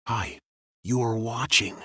Hi, you are watching.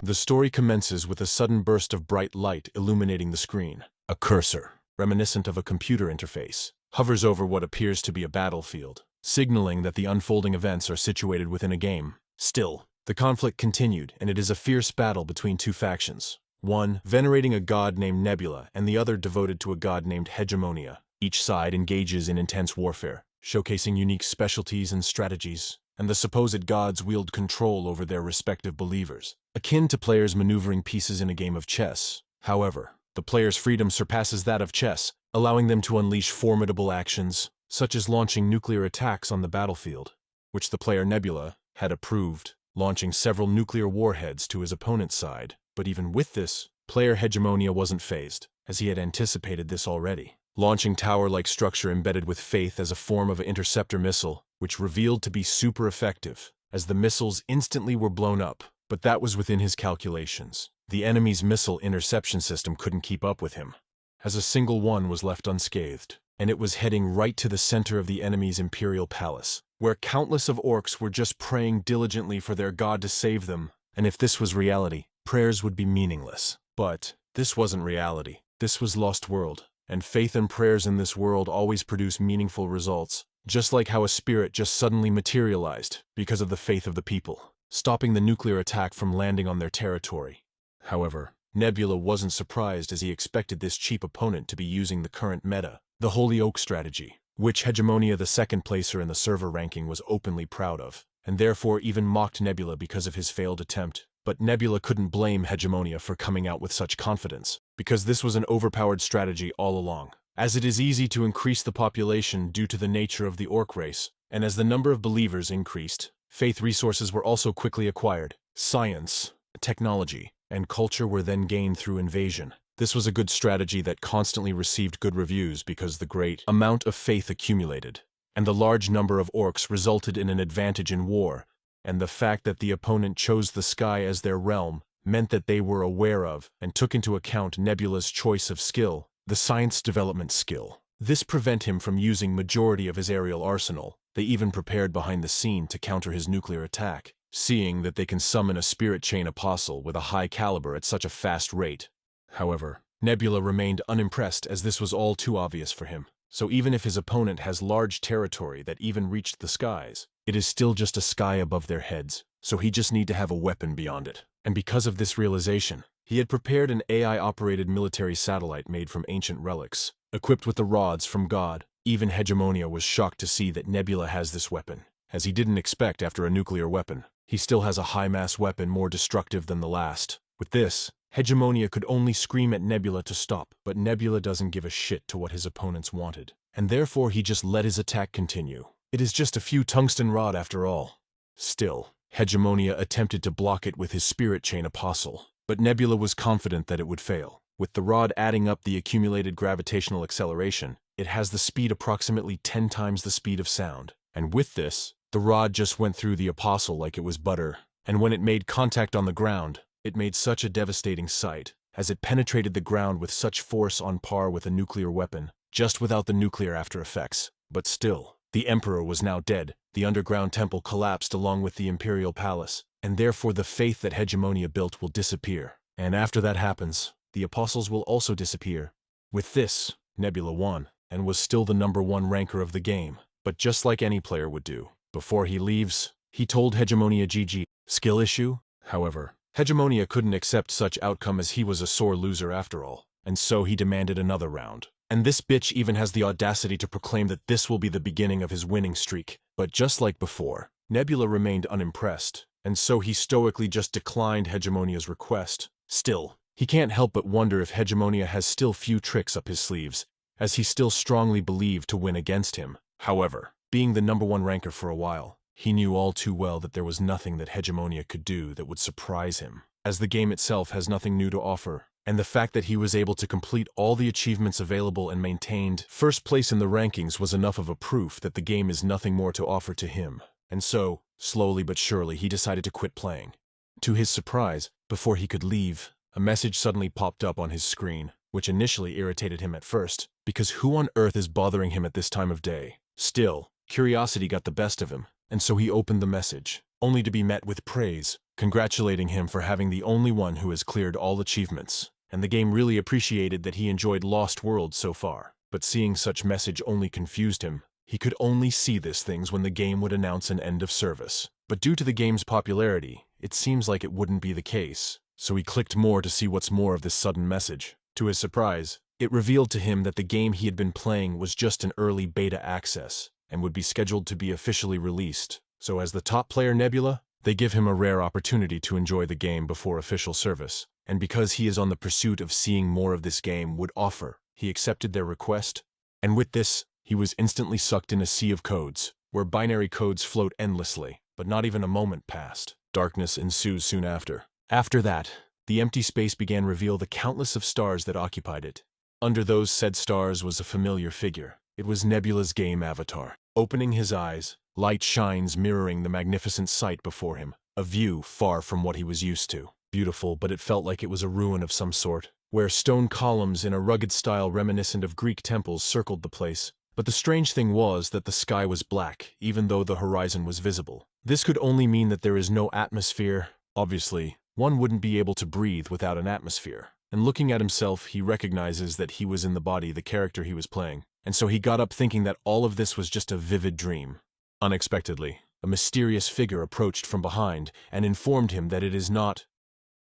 The story commences with a sudden burst of bright light illuminating the screen. A cursor, reminiscent of a computer interface, hovers over what appears to be a battlefield, signaling that the unfolding events are situated within a game. Still, the conflict continued, and it is a fierce battle between two factions. One venerating a god named Nebula, and the other devoted to a god named Hegemonia. Each side engages in intense warfare, showcasing unique specialties and strategies, and the supposed gods wield control over their respective believers, akin to players maneuvering pieces in a game of chess. However, the player's freedom surpasses that of chess, allowing them to unleash formidable actions, such as launching nuclear attacks on the battlefield, which the player Nebula had approved, launching several nuclear warheads to his opponent's side. But even with this, player Hegemonia wasn't fazed, as he had anticipated this already, launching tower-like structure embedded with faith as a form of an interceptor missile, which revealed to be super effective, as the missiles instantly were blown up. But that was within his calculations. The enemy's missile interception system couldn't keep up with him, as a single one was left unscathed, and it was heading right to the center of the enemy's imperial palace, where countless of orcs were just praying diligently for their god to save them. And if this was reality, prayers would be meaningless. But this wasn't reality. This was Lost World, and faith and prayers in this world always produce meaningful results, just like how a spirit just suddenly materialized because of the faith of the people, stopping the nuclear attack from landing on their territory. However, Nebula wasn't surprised, as he expected this cheap opponent to be using the current meta, the Holy Oak strategy, which Hegemonia, the second placer in the server ranking, was openly proud of, and therefore even mocked Nebula because of his failed attempt. But Nebula couldn't blame Hegemonia for coming out with such confidence, because this was an overpowered strategy all along, as it is easy to increase the population due to the nature of the orc race, and as the number of believers increased, faith resources were also quickly acquired. Science, technology, and culture were then gained through invasion. This was a good strategy that constantly received good reviews because the great amount of faith accumulated, and the large number of orcs resulted in an advantage in war, and the fact that the opponent chose the sky as their realm meant that they were aware of and took into account Nebula's choice of skill, the science development skill. This prevent him from using majority of his aerial arsenal. They even prepared behind the scene to counter his nuclear attack, seeing that they can summon a spirit chain apostle with a high caliber at such a fast rate. However, Nebula remained unimpressed, as this was all too obvious for him. So even if his opponent has large territory that even reached the skies, it is still just a sky above their heads, so he just need to have a weapon beyond it. And because of this realization, he had prepared an AI-operated military satellite made from ancient relics, equipped with the rods from God. Even Hegemonia was shocked to see that Nebula has this weapon, as he didn't expect after a nuclear weapon. He still has a high-mass weapon more destructive than the last. With this, Hegemonia could only scream at Nebula to stop, but Nebula doesn't give a shit to what his opponents wanted, and therefore he just let his attack continue. It is just a few tungsten rod after all. Still, Hegemonia attempted to block it with his spirit chain apostle, but Nebula was confident that it would fail. With the rod adding up the accumulated gravitational acceleration, it has the speed approximately 10 times the speed of sound, and with this, the rod just went through the apostle like it was butter, and when it made contact on the ground, it made such a devastating sight, as it penetrated the ground with such force on par with a nuclear weapon, just without the nuclear after effects. But still, the Emperor was now dead, the underground temple collapsed along with the imperial palace, and therefore the faith that Hegemonia built will disappear. And after that happens, the apostles will also disappear. With this, Nebula won, and was still the #1 ranker of the game. But just like any player would do, before he leaves, he told Hegemonia GG. Skill issue? However, Hegemonia couldn't accept such outcome, as he was a sore loser after all, and so he demanded another round. And this bitch even has the audacity to proclaim that this will be the beginning of his winning streak. But just like before, Nebula remained unimpressed, and so he stoically just declined Hegemonia's request. Still, he can't help but wonder if Hegemonia has still few tricks up his sleeves, as he still strongly believed to win against him. However, being the #1 ranker for a while, he knew all too well that there was nothing that Hegemonia could do that would surprise him, as the game itself has nothing new to offer, and the fact that he was able to complete all the achievements available and maintained first place in the rankings was enough of a proof that the game is nothing more to offer to him. And so, slowly but surely, he decided to quit playing. To his surprise, before he could leave, a message suddenly popped up on his screen, which initially irritated him at first, because who on earth is bothering him at this time of day? Still, curiosity got the best of him, and so he opened the message. only to be met with praise, congratulating him for having the only one who has cleared all achievements. And the game really appreciated that he enjoyed Lost World so far. But seeing such message only confused him. He could only see these things when the game would announce an end of service. But due to the game's popularity, it seems like it wouldn't be the case. So he clicked more to see what's more of this sudden message. To his surprise, it revealed to him that the game he had been playing was just an early beta access and would be scheduled to be officially released. So as the top player Nebula, they give him a rare opportunity to enjoy the game before official service. And because he is on the pursuit of seeing more of this game would offer, he accepted their request. And with this, he was instantly sucked in a sea of codes, where binary codes float endlessly, but not even a moment passed. Darkness ensues soon after. After that, the empty space began to reveal the countless of stars that occupied it. Under those said stars was a familiar figure. It was Nebula's game avatar. Opening his eyes, light shines mirroring the magnificent sight before him, a view far from what he was used to. Beautiful, but it felt like it was a ruin of some sort, where stone columns in a rugged style reminiscent of Greek temples circled the place. But the strange thing was that the sky was black, even though the horizon was visible. This could only mean that there is no atmosphere. Obviously, one wouldn't be able to breathe without an atmosphere. And looking at himself, he recognizes that he was in the body, the character he was playing. And so he got up thinking that all of this was just a vivid dream. Unexpectedly, a mysterious figure approached from behind and informed him that it is not,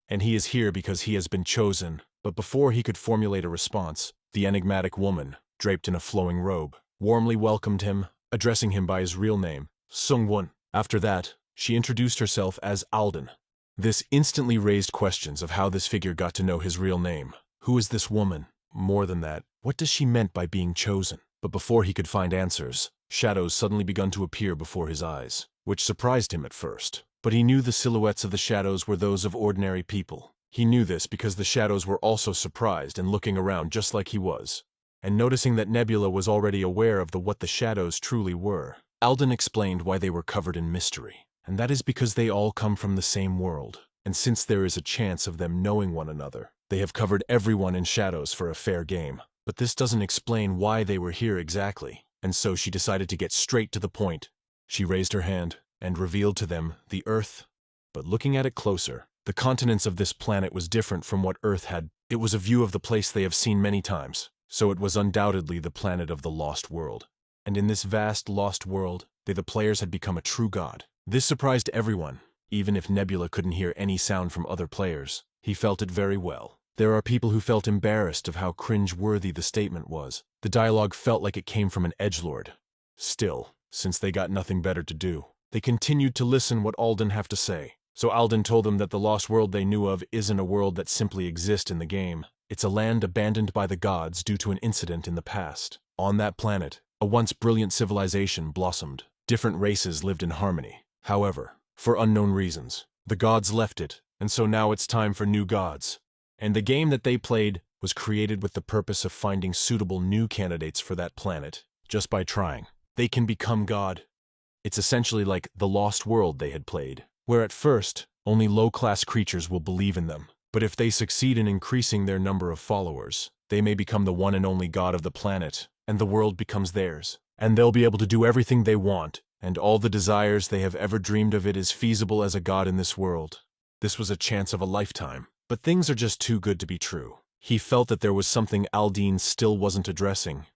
and he is here because he has been chosen. But before he could formulate a response, the enigmatic woman, draped in a flowing robe, warmly welcomed him, addressing him by his real name, Sung-won. After that, she introduced herself as Alden. This instantly raised questions of how this figure got to know his real name. Who is this woman? More than that, what does she meant by being chosen? But before he could find answers, shadows suddenly begun to appear before his eyes, which surprised him at first. But he knew the silhouettes of the shadows were those of ordinary people. He knew this because the shadows were also surprised and looking around just like he was. And noticing that Nebula was already aware of what the shadows truly were, Alden explained why they were covered in mystery. And that is because they all come from the same world. And since there is a chance of them knowing one another, they have covered everyone in shadows for a fair game. But this doesn't explain why they were here exactly. And so she decided to get straight to the point. She raised her hand and revealed to them the Earth. But looking at it closer, the continents of this planet was different from what Earth had. It was a view of the place they have seen many times. So it was undoubtedly the planet of the Lost World. And in this vast Lost World, the players had become a true god. This surprised everyone. Even if Nebula couldn't hear any sound from other players, he felt it very well. There are people who felt embarrassed of how cringe-worthy the statement was. The dialogue felt like it came from an edgelord. Still, since they got nothing better to do, they continued to listen what Alden have to say. So Alden told them that the Lost World they knew of isn't a world that simply exists in the game. It's a land abandoned by the gods due to an incident in the past. On that planet, a once brilliant civilization blossomed. Different races lived in harmony. However, for unknown reasons, the gods left it, and so now it's time for new gods. And the game that they played was created with the purpose of finding suitable new candidates for that planet. Just by trying, they can become God. It's essentially like the Lost World they had played, where at first, only low-class creatures will believe in them. But if they succeed in increasing their number of followers, they may become the one and only god of the planet, and the world becomes theirs. And they'll be able to do everything they want, and all the desires they have ever dreamed of it is feasible as a god in this world. This was a chance of a lifetime. But things are just too good to be true. He felt that there was something Alden still wasn't addressing.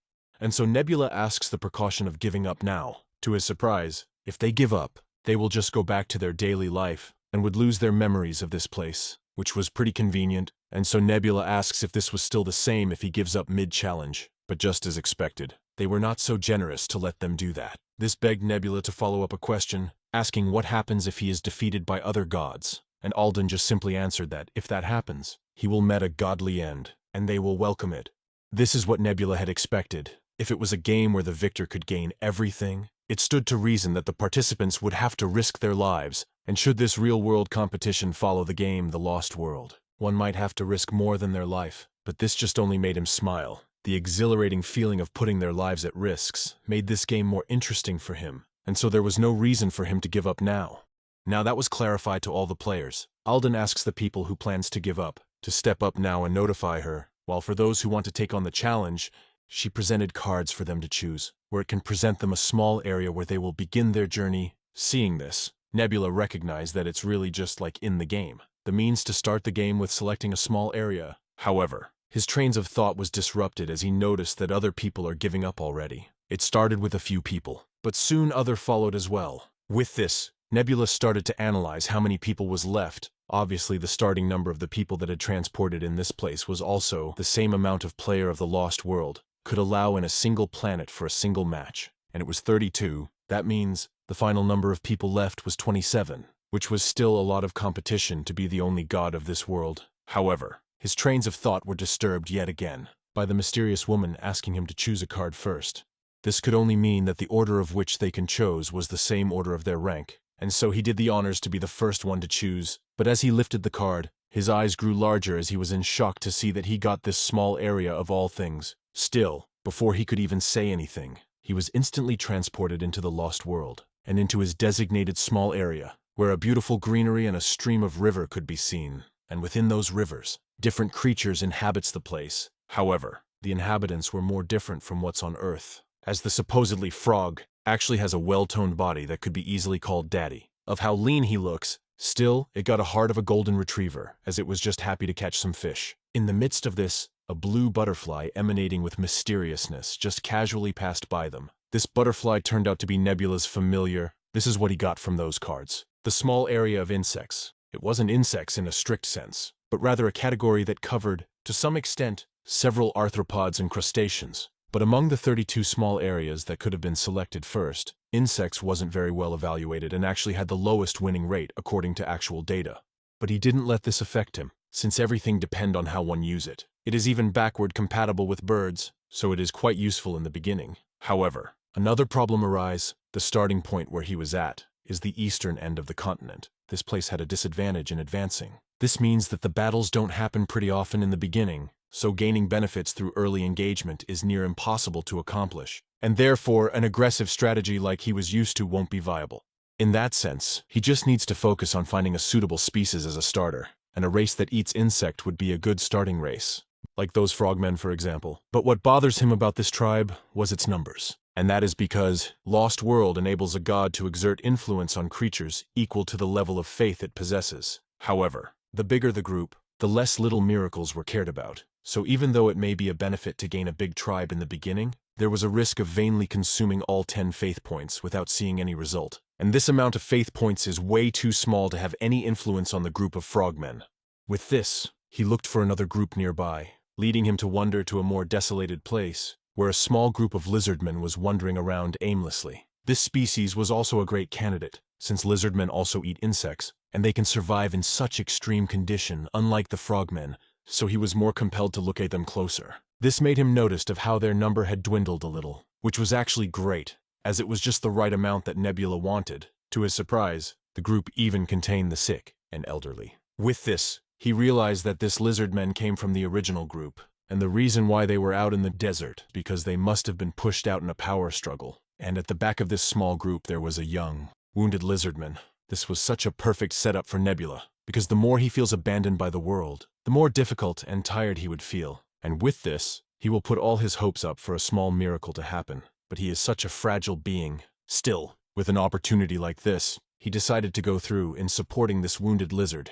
And so Nebula asks the precaution of giving up now. To his surprise, if they give up, they will just go back to their daily life and would lose their memories of this place, which was pretty convenient. And so Nebula asks if this was still the same if he gives up mid-challenge. But just as expected, they were not so generous to let them do that. This begged Nebula to follow up a question, asking what happens if he is defeated by other gods. And Alden just simply answered that, if that happens, he will meet a godly end, and they will welcome it. This is what Nebula had expected. If it was a game where the victor could gain everything, it stood to reason that the participants would have to risk their lives, and should this real-world competition follow the game The Lost World, one might have to risk more than their life. But this just only made him smile. The exhilarating feeling of putting their lives at risks made this game more interesting for him, and so there was no reason for him to give up now. Now that was clarified to all the players. Alden asks the people who plans to give up to step up now and notify her, while for those who want to take on the challenge, she presented cards for them to choose, where it can present them a small area where they will begin their journey. Seeing this, Nebula recognized that it's really just like in the game. The means to start the game with selecting a small area. However, his trains of thought was disrupted as he noticed that other people are giving up already. It started with a few people, but soon other followed as well. With this, Nebula started to analyze how many people was left. Obviously, the starting number of the people that had transported in this place was also the same amount of player of the Lost World could allow in a single planet for a single match, and it was 32. That means the final number of people left was 27, which was still a lot of competition to be the only god of this world. However, his trains of thought were disturbed yet again by the mysterious woman asking him to choose a card first. This could only mean that the order of which they chose was the same order of their rank, and so he did the honors to be the first one to choose. But as he lifted the card, his eyes grew larger as he was in shock to see that he got this small area of all things. Still, before he could even say anything, he was instantly transported into the Lost World, and into his designated small area, where a beautiful greenery and a stream of river could be seen, and within those rivers, different creatures inhabits the place. However, the inhabitants were more different from what's on Earth, as the supposedly frog actually has a well-toned body that could be easily called daddy. Of how lean he looks, still, it got a heart of a golden retriever, as it was just happy to catch some fish. In the midst of this, a blue butterfly emanating with mysteriousness just casually passed by them. This butterfly turned out to be Nebula's familiar. This is what he got from those cards. The small area of insects. It wasn't insects in a strict sense, but rather a category that covered, to some extent, several arthropods and crustaceans. But among the 32 small areas that could have been selected first, insects wasn't very well evaluated and actually had the lowest winning rate according to actual data. But he didn't let this affect him, since everything depends on how one use it. It is even backward compatible with birds, so it is quite useful in the beginning. However, another problem arises. The starting point where he was at is the eastern end of the continent. This place had a disadvantage in advancing. This means that the battles don't happen pretty often in the beginning, so gaining benefits through early engagement is near impossible to accomplish, and therefore an aggressive strategy like he was used to won't be viable. In that sense, he just needs to focus on finding a suitable species as a starter, and a race that eats insect would be a good starting race, like those frogmen for example. But what bothers him about this tribe was its numbers, and that is because Lost World enables a god to exert influence on creatures equal to the level of faith it possesses. However, the bigger the group, the less little miracles were cared about. So even though it may be a benefit to gain a big tribe in the beginning, there was a risk of vainly consuming all 10 faith points without seeing any result. And this amount of faith points is way too small to have any influence on the group of frogmen. With this, he looked for another group nearby, leading him to wander to a more desolated place, where a small group of lizardmen was wandering around aimlessly. This species was also a great candidate, since lizardmen also eat insects, and they can survive in such extreme condition unlike the frogmen, so he was more compelled to look at them closer. This made him notice of how their number had dwindled a little, which was actually great, as it was just the right amount that Nebula wanted. To his surprise, the group even contained the sick and elderly. With this, he realized that this lizardmen came from the original group, and the reason why they were out in the desert because they must have been pushed out in a power struggle. And at the back of this small group there was a young, wounded lizardman. This was such a perfect setup for Nebula, because the more he feels abandoned by the world, the more difficult and tired he would feel. And with this, he will put all his hopes up for a small miracle to happen. But he is such a fragile being. Still, with an opportunity like this, he decided to go through in supporting this wounded lizard.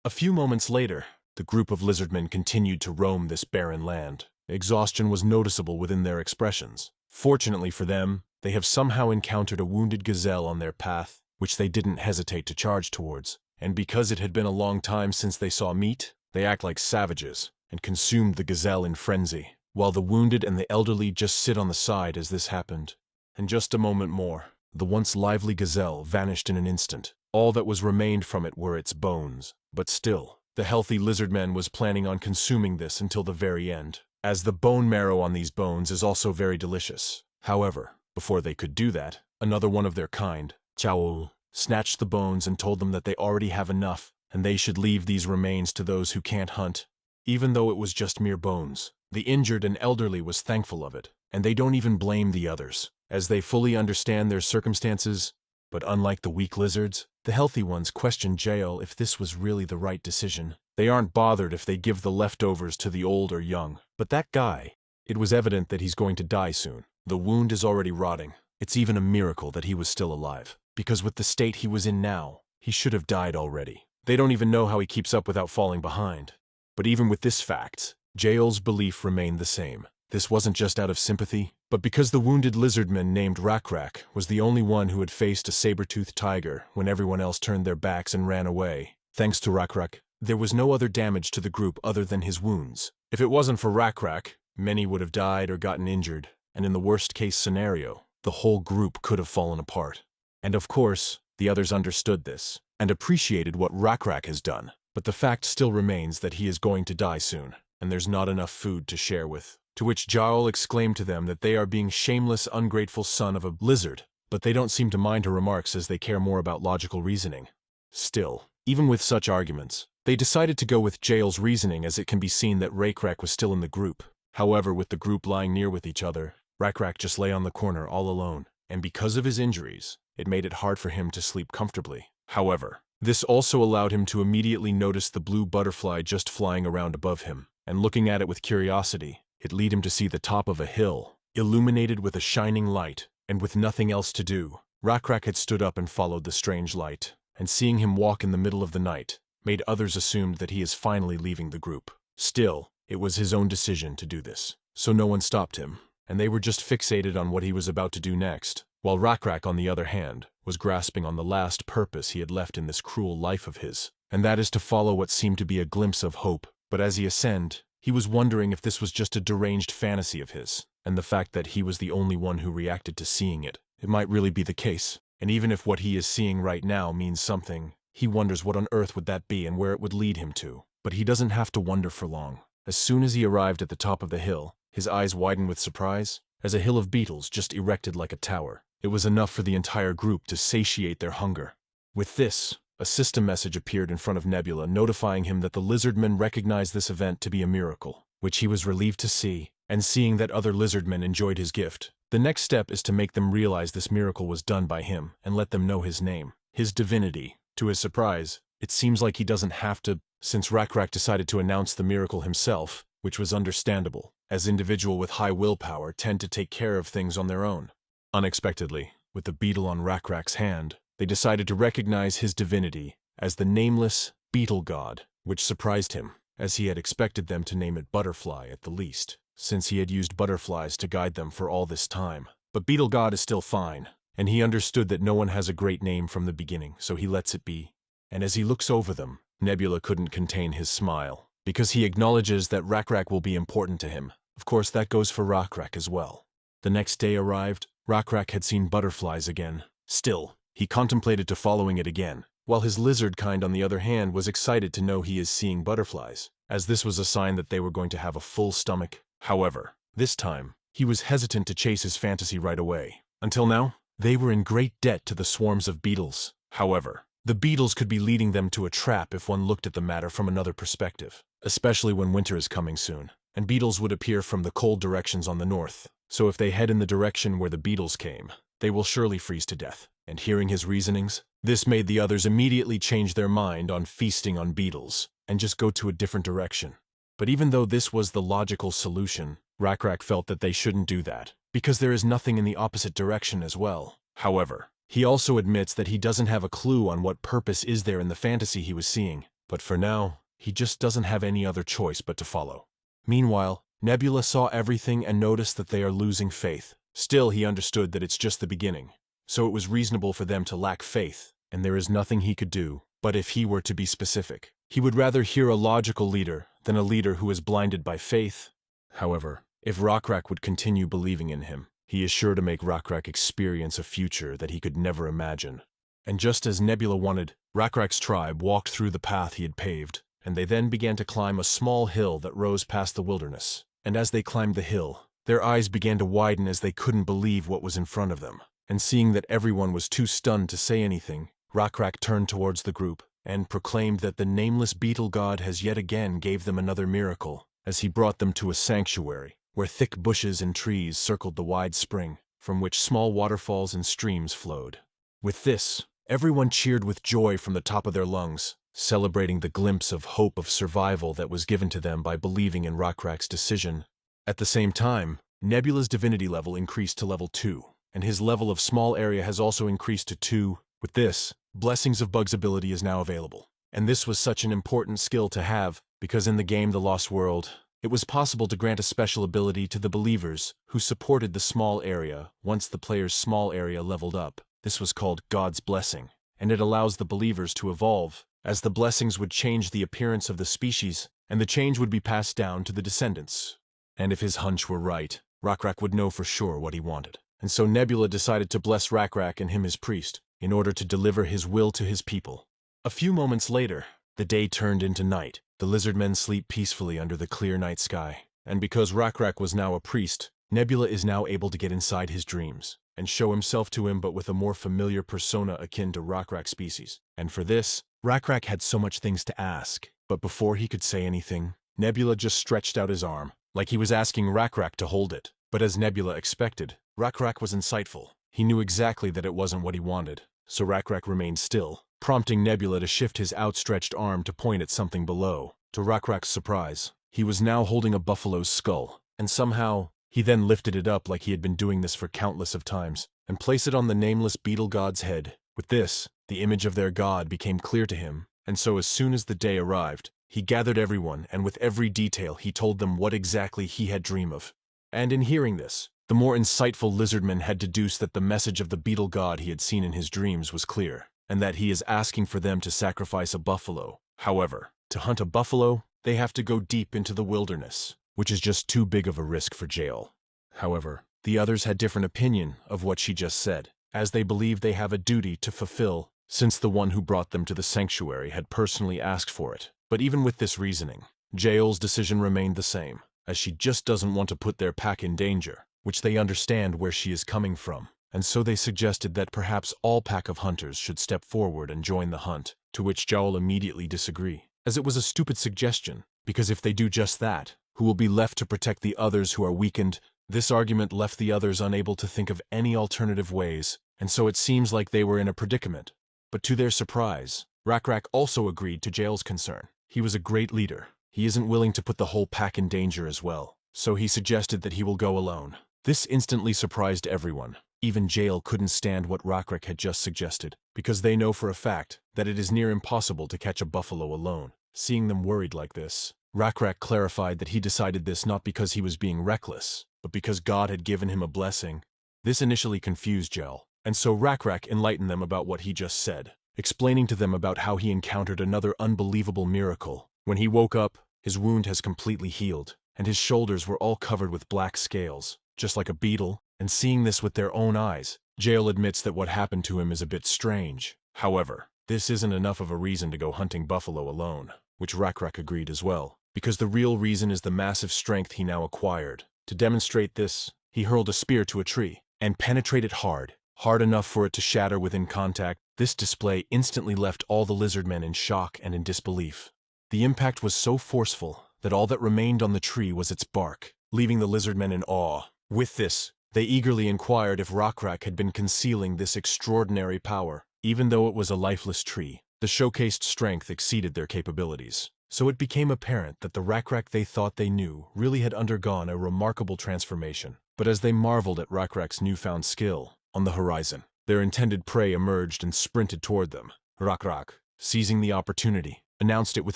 A few moments later, the group of lizardmen continued to roam this barren land. Exhaustion was noticeable within their expressions. Fortunately for them, they have somehow encountered a wounded gazelle on their path, which they didn't hesitate to charge towards. And because it had been a long time since they saw meat, they act like savages, and consumed the gazelle in frenzy, while the wounded and the elderly just sit on the side as this happened. And just a moment more, the once lively gazelle vanished in an instant. All that was remained from it were its bones. But still, the healthy lizardman was planning on consuming this until the very end, as the bone marrow on these bones is also very delicious. However, before they could do that, another one of their kind, Chow, snatched the bones and told them that they already have enough, and they should leave these remains to those who can't hunt. Even though it was just mere bones, the injured and elderly was thankful of it, and they don't even blame the others, as they fully understand their circumstances. But unlike the weak lizards, the healthy ones question Jael if this was really the right decision. They aren't bothered if they give the leftovers to the old or young. But that guy, it was evident that he's going to die soon. The wound is already rotting. It's even a miracle that he was still alive. because with the state he was in now, he should have died already. They don't even know how he keeps up without falling behind. But even with this fact, Jael's belief remained the same. This wasn't just out of sympathy, but because the wounded lizardman named Rakrak was the only one who had faced a saber-toothed tiger when everyone else turned their backs and ran away. Thanks to Rakrak, there was no other damage to the group other than his wounds. If it wasn't for Rakrak, many would have died or gotten injured, and in the worst-case scenario, the whole group could have fallen apart. And of course, the others understood this, and appreciated what Rakrak has done. But the fact still remains that he is going to die soon, and there's not enough food to share with. To which Jael exclaimed to them that they are being shameless, ungrateful son of a lizard, but they don't seem to mind her remarks as they care more about logical reasoning. Still, even with such arguments, they decided to go with Jael's reasoning as it can be seen that Rakrak was still in the group. However, with the group lying near with each other, Rakrak just lay on the corner all alone, and because of his injuries, it made it hard for him to sleep comfortably. However, this also allowed him to immediately notice the blue butterfly just flying around above him, and looking at it with curiosity, it led him to see the top of a hill, illuminated with a shining light, and with nothing else to do, Rakrak had stood up and followed the strange light, and seeing him walk in the middle of the night, made others assume that he is finally leaving the group. Still, it was his own decision to do this, so no one stopped him, and they were just fixated on what he was about to do next, while Rakrak, on the other hand, was grasping on the last purpose he had left in this cruel life of his, and that is to follow what seemed to be a glimpse of hope. But as he ascended, he was wondering if this was just a deranged fantasy of his, and the fact that he was the only one who reacted to seeing it. It might really be the case, and even if what he is seeing right now means something, he wonders what on earth would that be and where it would lead him to. But he doesn't have to wonder for long. As soon as he arrived at the top of the hill, his eyes widened with surprise, as a hill of beetles just erected like a tower. It was enough for the entire group to satiate their hunger. With this, a system message appeared in front of Nebula notifying him that the lizardmen recognized this event to be a miracle, which he was relieved to see, and seeing that other lizardmen enjoyed his gift. The next step is to make them realize this miracle was done by him and let them know his name, his divinity. To his surprise, it seems like he doesn't have to, since Rakrak decided to announce the miracle himself, which was understandable, as individuals with high willpower tend to take care of things on their own. Unexpectedly, with the beetle on Rakrak's hand, they decided to recognize his divinity as the nameless beetle god, which surprised him, as he had expected them to name it Butterfly at the least, since he had used butterflies to guide them for all this time. But Beetle God is still fine, and he understood that no one has a great name from the beginning, so he lets it be. And as he looks over them, Nebula couldn't contain his smile, because he acknowledges that Rakrak will be important to him. Of course, that goes for Rakrak as well. The next day arrived. Rakrak had seen butterflies again. Still, he contemplated to following it again, while his lizard kind on the other hand was excited to know he is seeing butterflies, as this was a sign that they were going to have a full stomach. However, this time, he was hesitant to chase his fantasy right away. Until now, they were in great debt to the swarms of beetles. However, the beetles could be leading them to a trap if one looked at the matter from another perspective, especially when winter is coming soon, and beetles would appear from the cold directions on the north. So if they head in the direction where the beetles came, they will surely freeze to death. And hearing his reasonings, this made the others immediately change their mind on feasting on beetles, and just go to a different direction. But even though this was the logical solution, Rakrak felt that they shouldn't do that, because there is nothing in the opposite direction as well. However, he also admits that he doesn't have a clue on what purpose is there in the fantasy he was seeing, but for now, he just doesn't have any other choice but to follow. Meanwhile, Nebula saw everything and noticed that they are losing faith. Still, he understood that it's just the beginning, so it was reasonable for them to lack faith, and there is nothing he could do. But if he were to be specific, he would rather hear a logical leader than a leader who is blinded by faith. However, if Rakrak would continue believing in him, he is sure to make Rakrak experience a future that he could never imagine. And just as Nebula wanted, Rakrak's tribe walked through the path he had paved, and they then began to climb a small hill that rose past the wilderness. And as they climbed the hill, their eyes began to widen as they couldn't believe what was in front of them. And seeing that everyone was too stunned to say anything, Rakrak turned towards the group and proclaimed that the nameless beetle god has yet again gave them another miracle, as he brought them to a sanctuary, where thick bushes and trees circled the wide spring, from which small waterfalls and streams flowed. With this, everyone cheered with joy from the top of their lungs, celebrating the glimpse of hope of survival that was given to them by believing in Rakrak's decision. At the same time, Nebula's divinity level increased to level 2, and his level of small area has also increased to 2. With this, Blessings of Bug's ability is now available. And this was such an important skill to have, because in the game The Lost World, it was possible to grant a special ability to the believers who supported the small area once the player's small area leveled up. This was called God's Blessing, and it allows the believers to evolve, as the blessings would change the appearance of the species, and the change would be passed down to the descendants. And if his hunch were right, Rakrak would know for sure what he wanted. And so Nebula decided to bless Rakrak and him as priest, in order to deliver his will to his people. A few moments later, the day turned into night. The lizardmen sleep peacefully under the clear night sky. And because Rakrak was now a priest, Nebula is now able to get inside his dreams and show himself to him, but with a more familiar persona akin to Rakrak's species. And for this, Rakrak had so much things to ask. But before he could say anything, Nebula just stretched out his arm, like he was asking Rakrak to hold it. But as Nebula expected, Rakrak was insightful. He knew exactly that it wasn't what he wanted, so Rakrak remained still, prompting Nebula to shift his outstretched arm to point at something below. To Rakrak's surprise, he was now holding a buffalo's skull, and somehow, he then lifted it up like he had been doing this for countless of times, and placed it on the nameless beetle god's head. With this, the image of their god became clear to him, and so as soon as the day arrived, he gathered everyone, and with every detail he told them what exactly he had dreamed of. And in hearing this, the more insightful lizardman had deduced that the message of the beetle god he had seen in his dreams was clear, and that he is asking for them to sacrifice a buffalo. However, to hunt a buffalo, they have to go deep into the wilderness, which is just too big of a risk for jail. However, the others had different opinion of what she just said, as they believe they have a duty to fulfill, since the one who brought them to the sanctuary had personally asked for it. But even with this reasoning, Jael's decision remained the same, as she just doesn't want to put their pack in danger, which they understand where she is coming from. And so they suggested that perhaps all pack of hunters should step forward and join the hunt, to which Jael immediately disagreed, as it was a stupid suggestion, because if they do just that, who will be left to protect the others who are weakened? This argument left the others unable to think of any alternative ways, and so it seems like they were in a predicament. But to their surprise, Rakrak also agreed to Jael's concern. He was a great leader. He isn't willing to put the whole pack in danger as well, so he suggested that he will go alone. This instantly surprised everyone. Even Jael couldn't stand what Rakrak had just suggested, because they know for a fact that it is near impossible to catch a buffalo alone. Seeing them worried like this, Rakrak clarified that he decided this not because he was being reckless, but because God had given him a blessing. This initially confused Jael, and so Rakrak enlightened them about what he just said, explaining to them about how he encountered another unbelievable miracle. When he woke up, his wound has completely healed, and his shoulders were all covered with black scales, just like a beetle. And seeing this with their own eyes, Jael admits that what happened to him is a bit strange. However, this isn't enough of a reason to go hunting buffalo alone, which Rakrak agreed as well, because the real reason is the massive strength he now acquired. To demonstrate this, he hurled a spear to a tree, and penetrated hard enough for it to shatter within contact. This display instantly left all the lizardmen in shock and in disbelief. The impact was so forceful that all that remained on the tree was its bark, leaving the lizardmen in awe. With this, they eagerly inquired if Rakrak had been concealing this extraordinary power. Even though it was a lifeless tree, the showcased strength exceeded their capabilities. So it became apparent that the Rakrak they thought they knew really had undergone a remarkable transformation. But as they marveled at Rakrak's newfound skill, on the horizon, their intended prey emerged and sprinted toward them. Rakrak, seizing the opportunity, announced it with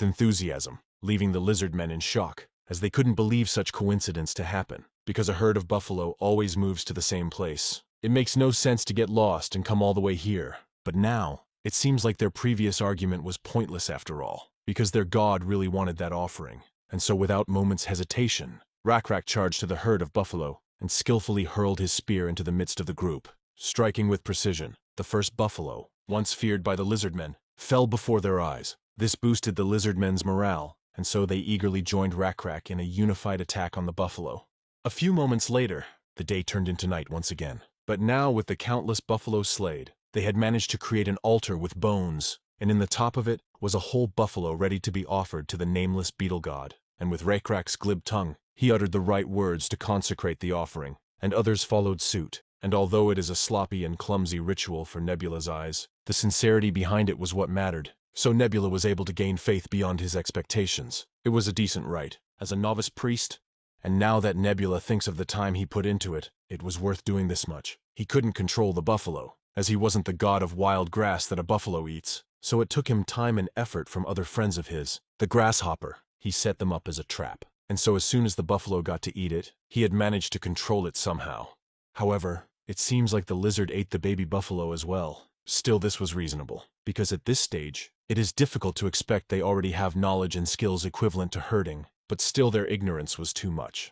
enthusiasm, leaving the lizardmen in shock, as they couldn't believe such coincidence to happen, because a herd of buffalo always moves to the same place. It makes no sense to get lost and come all the way here. But now, it seems like their previous argument was pointless after all, because their god really wanted that offering. And so without moment's hesitation, Rakrak charged to the herd of buffalo and skillfully hurled his spear into the midst of the group. Striking with precision, the first buffalo, once feared by the lizardmen, fell before their eyes. This boosted the lizardmen's morale, and so they eagerly joined Rakrak in a unified attack on the buffalo. A few moments later, the day turned into night once again. But now, with the countless buffalo slayed, they had managed to create an altar with bones, and in the top of it was a whole buffalo ready to be offered to the nameless beetle god. And with Rakrak's glib tongue, he uttered the right words to consecrate the offering, and others followed suit. And although it is a sloppy and clumsy ritual for Nebula's eyes, the sincerity behind it was what mattered. So Nebula was able to gain faith beyond his expectations. It was a decent rite, as a novice priest, and now that Nebula thinks of the time he put into it, it was worth doing this much. He couldn't control the buffalo, as he wasn't the god of wild grass that a buffalo eats, so it took him time and effort from other friends of his. The grasshopper, he set them up as a trap, and so as soon as the buffalo got to eat it, he had managed to control it somehow. However, it seems like the lizard ate the baby buffalo as well. Still, this was reasonable, because at this stage, it is difficult to expect they already have knowledge and skills equivalent to herding, but still their ignorance was too much.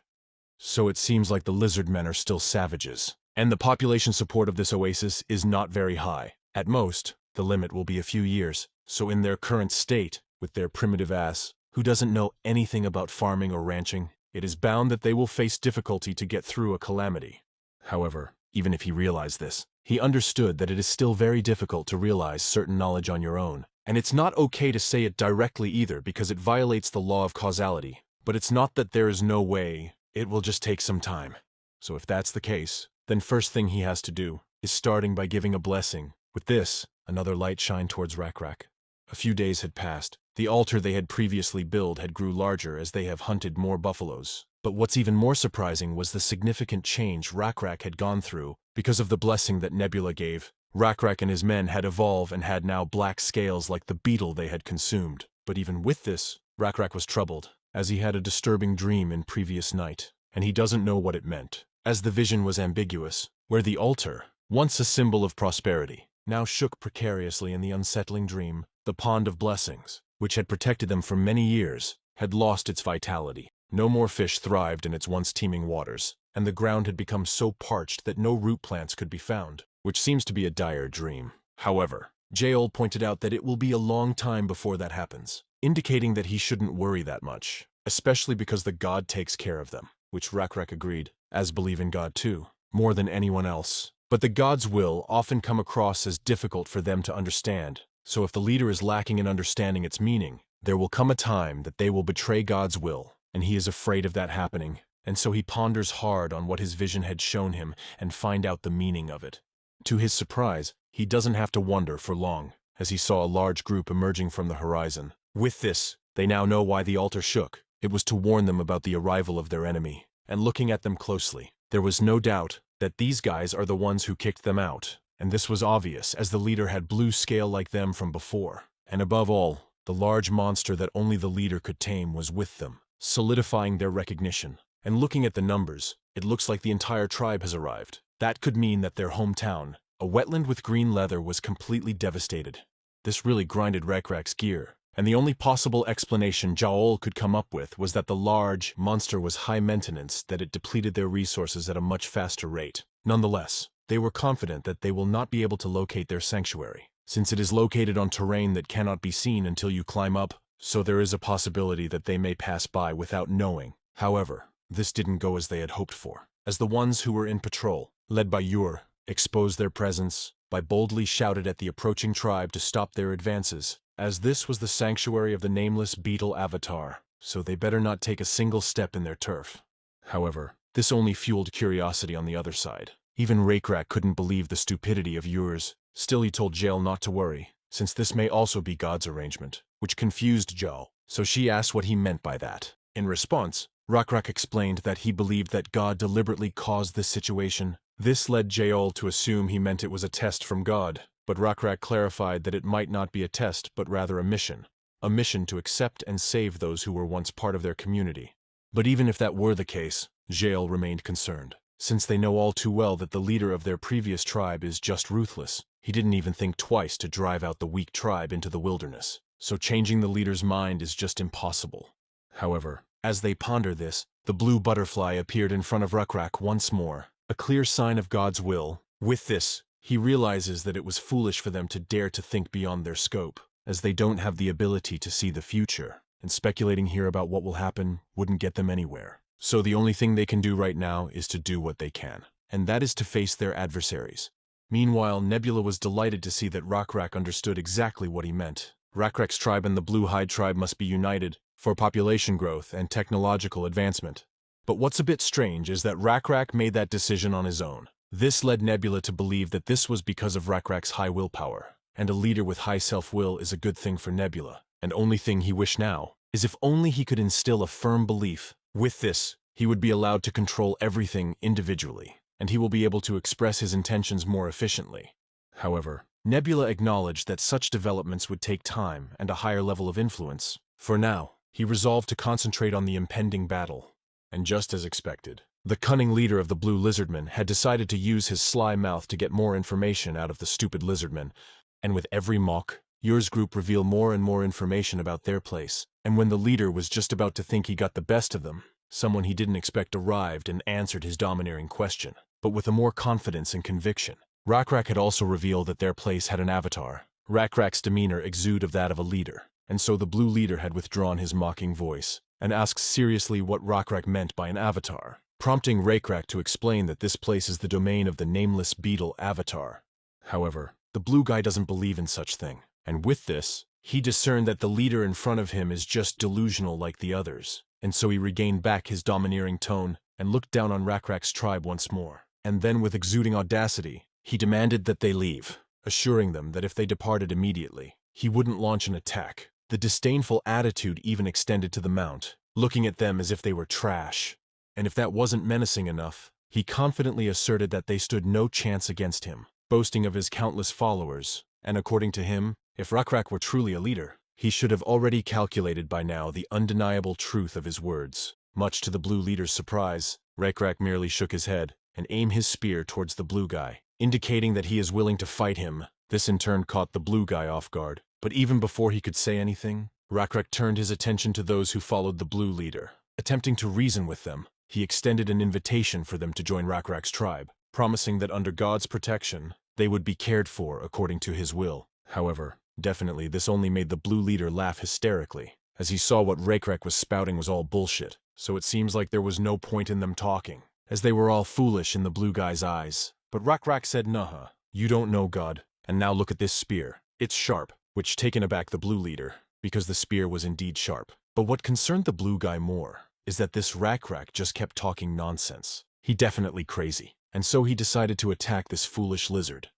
So it seems like the lizard men are still savages, and the population support of this oasis is not very high. At most, the limit will be a few years, so in their current state, with their primitive ass, who doesn't know anything about farming or ranching, it is bound that they will face difficulty to get through a calamity. However, even if he realized this, he understood that it is still very difficult to realize certain knowledge on your own, and it's not okay to say it directly either because it violates the law of causality. But it's not that there is no way, it will just take some time. So if that's the case, then first thing he has to do is starting by giving a blessing. With this, another light shined towards Rak. A few days had passed. The altar they had previously built had grew larger as they have hunted more buffaloes. But what's even more surprising was the significant change Rak had gone through because of the blessing that Nebula gave. Rak and his men had evolved and had now black scales like the beetle they had consumed. But even with this, Rak was troubled, as he had a disturbing dream in previous night, and he doesn't know what it meant, as the vision was ambiguous, where the altar, once a symbol of prosperity, now shook precariously in the unsettling dream. The pond of blessings, which had protected them for many years, had lost its vitality. No more fish thrived in its once teeming waters, and the ground had become so parched that no root plants could be found, which seems to be a dire dream. However, Jael pointed out that it will be a long time before that happens, indicating that he shouldn't worry that much, especially because the god takes care of them, which Rak agreed, as believe in God too, more than anyone else. But the god's will often come across as difficult for them to understand, so if the leader is lacking in understanding its meaning, there will come a time that they will betray God's will, and he is afraid of that happening, and so he ponders hard on what his vision had shown him and find out the meaning of it. To his surprise, he doesn't have to wonder for long, as he saw a large group emerging from the horizon. With this, they now know why the altar shook. It was to warn them about the arrival of their enemy, and looking at them closely, there was no doubt that these guys are the ones who kicked them out, and this was obvious as the leader had blue scale like them from before, and above all, the large monster that only the leader could tame was with them, solidifying their recognition. And looking at the numbers, it looks like the entire tribe has arrived. That could mean that their hometown, a wetland with green leather, was completely devastated. This really grinded Rak's gear, and the only possible explanation Jael could come up with was that the large monster was high maintenance, that it depleted their resources at a much faster rate. Nonetheless, they were confident that they will not be able to locate their sanctuary, since it is located on terrain that cannot be seen until you climb up, so there is a possibility that they may pass by without knowing. However, this didn't go as they had hoped for, as the ones who were in patrol, led by Ur, exposed their presence by boldly shouted at the approaching tribe to stop their advances, as this was the sanctuary of the nameless beetle avatar, so they better not take a single step in their turf. However, this only fueled curiosity on the other side. Even Rakrak couldn't believe the stupidity of Ur's. Still, he told Jael not to worry, since this may also be God's arrangement, which confused Jael, so she asked what he meant by that. In response, Rakrak explained that he believed that God deliberately caused this situation. This led Jael to assume he meant it was a test from God, but Rakrak clarified that it might not be a test but rather a mission to accept and save those who were once part of their community. But even if that were the case, Jael remained concerned, since they know all too well that the leader of their previous tribe is just ruthless. He didn't even think twice to drive out the weak tribe into the wilderness, so changing the leader's mind is just impossible. However, as they ponder this, the blue butterfly appeared in front of Rakrak once more, a clear sign of God's will. With this, he realizes that it was foolish for them to dare to think beyond their scope, as they don't have the ability to see the future, and speculating here about what will happen wouldn't get them anywhere. So the only thing they can do right now is to do what they can, and that is to face their adversaries. Meanwhile, Nebula was delighted to see that Rakrak understood exactly what he meant. Rakrak's tribe and the Blue Hide tribe must be united for population growth and technological advancement. But what's a bit strange is that Rakrak made that decision on his own. This led Nebula to believe that this was because of Rakrak's high willpower, and a leader with high self-will is a good thing for Nebula, and only thing he wished now is if only he could instill a firm belief. With this, he would be allowed to control everything individually. and he will be able to express his intentions more efficiently. However, Nebula acknowledged that such developments would take time and a higher level of influence. For now, he resolved to concentrate on the impending battle. And just as expected, the cunning leader of the Blue Lizardmen had decided to use his sly mouth to get more information out of the stupid lizardmen, and with every mock, yours group reveal more and more information about their place, and when the leader was just about to think he got the best of them, someone he didn't expect arrived and answered his domineering question, but with a more confidence and conviction. Rakrak had also revealed that their place had an avatar. Rakrak's demeanor exuded of that of a leader, and so the blue leader had withdrawn his mocking voice, and asked seriously what Rakrak meant by an avatar, prompting Rakrak to explain that this place is the domain of the nameless beetle avatar. However, the blue guy doesn't believe in such thing, and with this, he discerned that the leader in front of him is just delusional like the others, and so he regained back his domineering tone and looked down on Rakrak's tribe once more, and then with exuding audacity, he demanded that they leave, assuring them that if they departed immediately, he wouldn't launch an attack. The disdainful attitude even extended to the mount, looking at them as if they were trash. And if that wasn't menacing enough, he confidently asserted that they stood no chance against him, boasting of his countless followers, and according to him, if Rakrak were truly a leader, he should have already calculated by now the undeniable truth of his words. Much to the blue leader's surprise, Rakrak merely shook his head and aimed his spear towards the blue guy, indicating that he is willing to fight him. This in turn caught the blue guy off guard, but even before he could say anything, Rakrak turned his attention to those who followed the blue leader. Attempting to reason with them, he extended an invitation for them to join Rakrak's tribe, promising that under God's protection, they would be cared for according to his will. However, definitely this only made the blue leader laugh hysterically, as he saw what Rakrak was spouting was all bullshit, so it seems like there was no point in them talking, as they were all foolish in the blue guy's eyes. But Rakrak said, "Nuh-uh, you don't know God, and now look at this spear. It's sharp," which taken aback the blue leader, because the spear was indeed sharp. But what concerned the blue guy more is that this Rakrak just kept talking nonsense. He definitely crazy, and so he decided to attack this foolish lizard.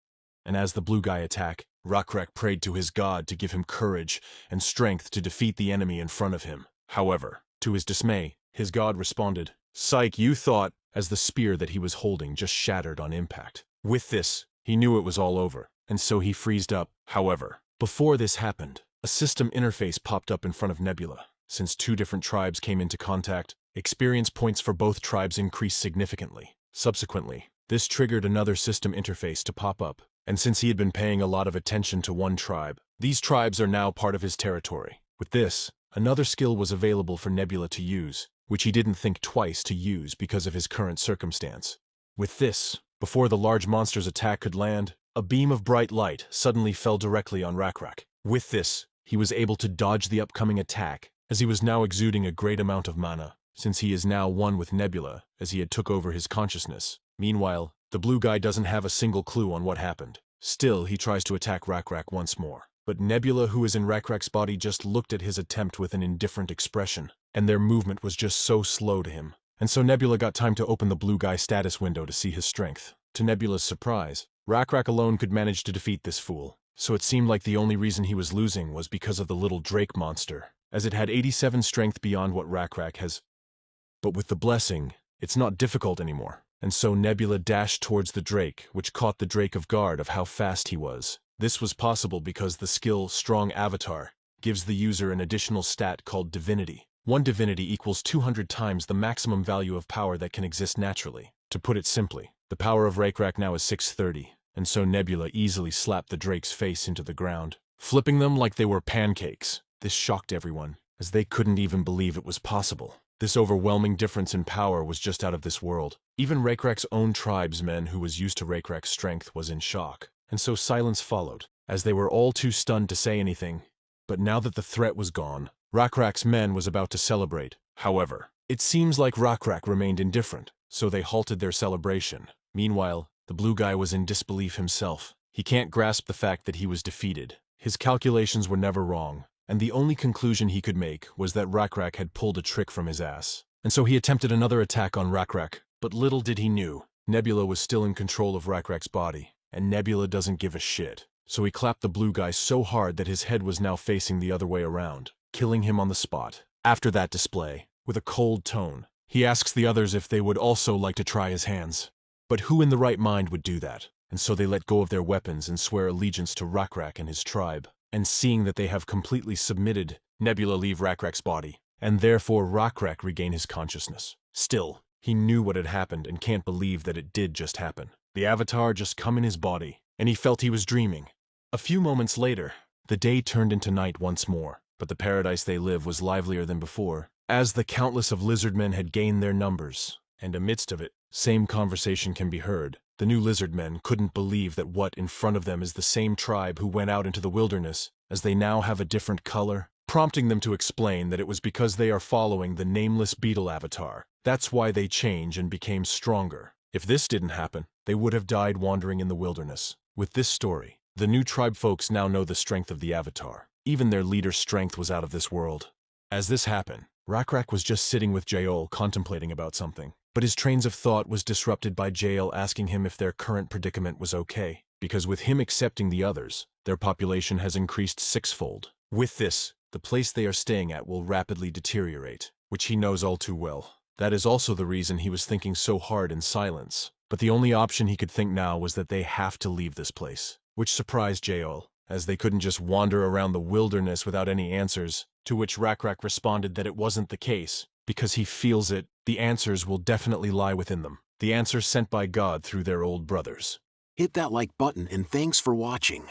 And as the blue guy attacked, Rakrak prayed to his god to give him courage and strength to defeat the enemy in front of him. However, to his dismay, his god responded, "Psych, you thought," as the spear that he was holding just shattered on impact. With this, he knew it was all over, and so he freezed up. However, before this happened, a system interface popped up in front of Nebula. Since two different tribes came into contact, experience points for both tribes increased significantly. Subsequently, this triggered another system interface to pop up, and since he had been paying a lot of attention to one tribe, these tribes are now part of his territory. With this, another skill was available for Nebula to use, which he didn't think twice to use because of his current circumstance. With this, before the large monster's attack could land, a beam of bright light suddenly fell directly on Rakrak. With this, he was able to dodge the upcoming attack, as he was now exuding a great amount of mana, since he is now one with Nebula, as he had took over his consciousness. Meanwhile, the blue guy doesn't have a single clue on what happened. Still, he tries to attack Rakrak once more. But Nebula, who is in Rakrak's body, just looked at his attempt with an indifferent expression, and their movement was just so slow to him. And so Nebula got time to open the blue guy's status window to see his strength. To Nebula's surprise, Rakrak alone could manage to defeat this fool, so it seemed like the only reason he was losing was because of the little Drake monster, as it had 87 strength beyond what Rakrak has. But with the blessing, it's not difficult anymore, and so Nebula dashed towards the Drake, which caught the Drake off guard of how fast he was. This was possible because the skill Strong Avatar gives the user an additional stat called Divinity. One divinity equals 200 times the maximum value of power that can exist naturally. To put it simply, the power of Rakrak now is 630, and so Nebula easily slapped the Drake's face into the ground, flipping them like they were pancakes. This shocked everyone, as they couldn't even believe it was possible. This overwhelming difference in power was just out of this world. Even Rakrak's own tribesmen, who was used to Rakrak's strength, was in shock, and so silence followed, as they were all too stunned to say anything. But now that the threat was gone, Rakrak's men was about to celebrate. However, it seems like Rakrak remained indifferent, so they halted their celebration. Meanwhile, the blue guy was in disbelief himself. He can't grasp the fact that he was defeated. His calculations were never wrong, and the only conclusion he could make was that Rakrak had pulled a trick from his ass. And so he attempted another attack on Rakrak, but little did he knew, Nebula was still in control of Rakrak's body, and Nebula doesn't give a shit. So he clapped the blue guy so hard that his head was now facing the other way around, killing him on the spot. After that display, with a cold tone, he asks the others if they would also like to try his hands. But who in the right mind would do that? And so they let go of their weapons and swear allegiance to Rakrak and his tribe. And seeing that they have completely submitted, Nebula leave Rakrak's body, and therefore Rakrak regain his consciousness. Still, he knew what had happened and can't believe that it did just happen. The Avatar just come in his body, and he felt he was dreaming. A few moments later, the day turned into night once more, but the paradise they live was livelier than before, as the countless of lizardmen had gained their numbers. And amidst of it, same conversation can be heard. The new lizardmen couldn't believe that what in front of them is the same tribe who went out into the wilderness, as they now have a different color, prompting them to explain that it was because they are following the nameless beetle avatar. That's why they changed and became stronger. If this didn't happen, they would have died wandering in the wilderness. With this story, the new tribe folks now know the strength of the avatar. Even their leader's strength was out of this world. As this happened, Rakrak was just sitting with Jael contemplating about something. But his trains of thought was disrupted by Jael asking him if their current predicament was okay, because with him accepting the others, their population has increased sixfold. With this, the place they are staying at will rapidly deteriorate, which he knows all too well. That is also the reason he was thinking so hard in silence. But the only option he could think now was that they have to leave this place, which surprised Jael, as they couldn't just wander around the wilderness without any answers, to which Rakrak responded that it wasn't the case, because he feels it, the answers will definitely lie within them. The answers sent by God through their old brothers. Hit that like button and thanks for watching.